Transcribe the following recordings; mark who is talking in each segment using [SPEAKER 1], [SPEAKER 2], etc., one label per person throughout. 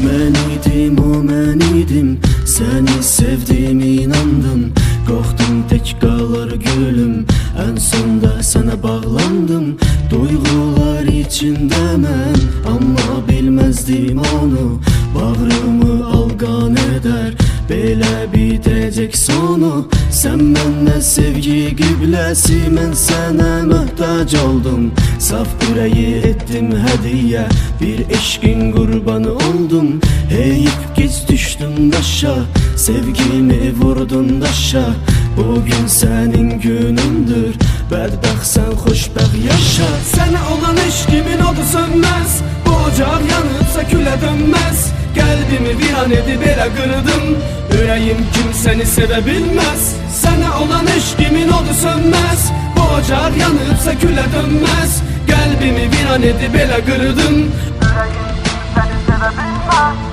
[SPEAKER 1] Mən idim, o mən idim, səni sevdim, inandım. Qorxdum tək qalır gülüm, ən sonda sənə bağlandım. Duyğular içində mən, amma bilməzdim onu. Bağrımı alqan edər, belə bitəcək sonu. Sən mənə sevgi qibləsi, mən sənə möhtac oldum. Saf ürəyi etdim hədiyyə, bir eşqin qurbanı oldum. Heyif gec düşdüm daşa, sevgimi vurdun daşa. Bugün sənin günündür, bədbəxtsən xoşbəxt yaşa. Sənə olan eşqimin odu sönməz, bu ocaq yanıbsa külə dönməz. Qəlbimi viran edib elə qırdım, ürəyim kimsəni sevə bilməz. Sənə olan eşqimin odu sönməz, bu ocaq yanıbsa külə dönməz. Qəlbimi viran edib elə qırdım, ürəyim kimsəni sevə bilməz.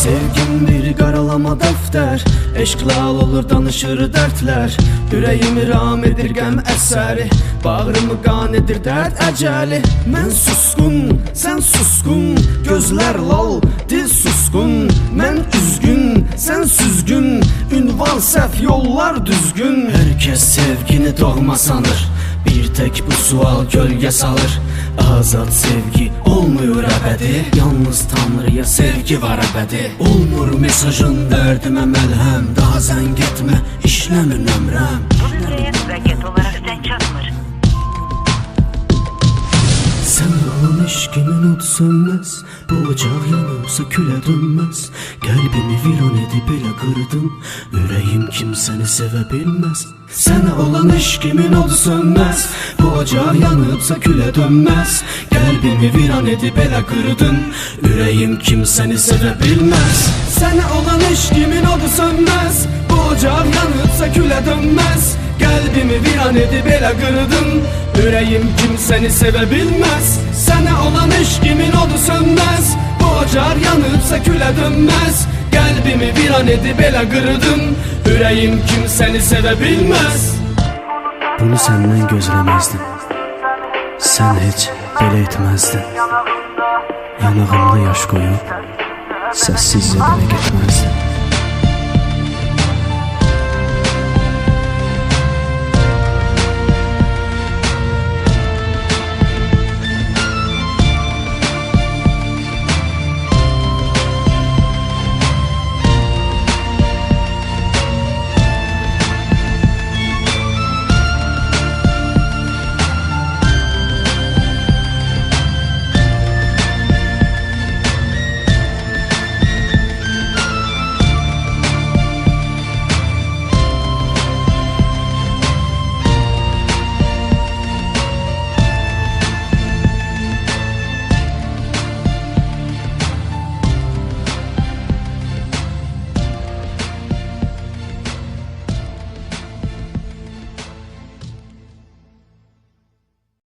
[SPEAKER 1] Sevgim bir qaralama dəftər, eşqlal olur danışır dərdlər. Ürəyimi ram edir qəm əsəri, bağrımı qan edir dərd əcəli. Mən susqun, sən susqun, gözlər lal, dil susqun. Mən üzgün, sən süzgün, ünvan səhv, yollar düzgün. Hər kəs sevgini doğma sanır, bir tək bu sual gölgə salır. Azad sevgi olmuyor əbədi, yalnız Tanrıya sevgi var əbədi. Olmur mesajın dərdimə məlhəm, daha zəng etmə, işləmir nömrəm.
[SPEAKER 2] Buraya raket olarak sen çatmır.
[SPEAKER 1] Sən olan eşqimin od sönməz, bu ocaq yanıbsa külə dönməz. Qəlbimi viran edib elə qırdım, ürəyim kimsəni sevə bilməz. Sənə olan eşqimin odu sönməz, bu ocaq yanıbsa külə dönməz. Qəlbimi viran edib elə qırdım, ürəyim kimsəni sevə bilməz. Sənə olan eşqimin odu sönməz, bu ocaq yanıbsa külə dönməz. Qəlbimi viran edib elə qırdım, ürəyim kimsəni sevə bilməz. Sənə olan eşqimin odu sönməz, bu ocaq yanıbsa külə dönməz. Qəlbimi viran edib elə qırdım, ürəyim kimsəni sevə bilməz. Bunu səndən gözləməzdim, sən heç belə etməzdin. Yanağımda yaş qoyub, səssizcə belə getməzdin.